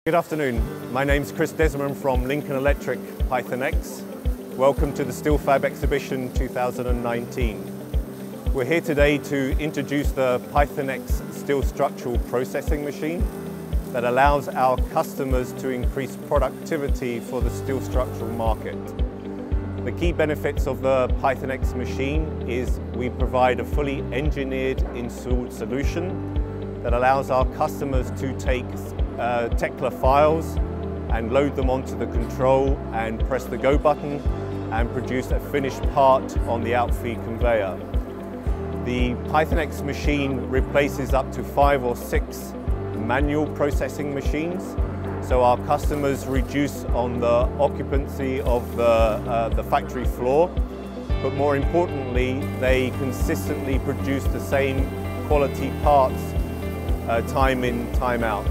Good afternoon, my name's Chris Desmond from Lincoln Electric Python X. Welcome to the SteelFab exhibition 2019. We're here today to introduce the Python X steel structural processing machine that allows our customers to increase productivity for the steel structural market. The key benefits of the Python X machine is we provide a fully engineered installed solution that allows our customers to take Tekla files and load them onto the control and press the go button and produce a finished part on the outfeed conveyor. The Python X machine replaces up to 5 or 6 manual processing machines, so our customers reduce on the occupancy of the factory floor, but more importantly they consistently produce the same quality parts time in, time out.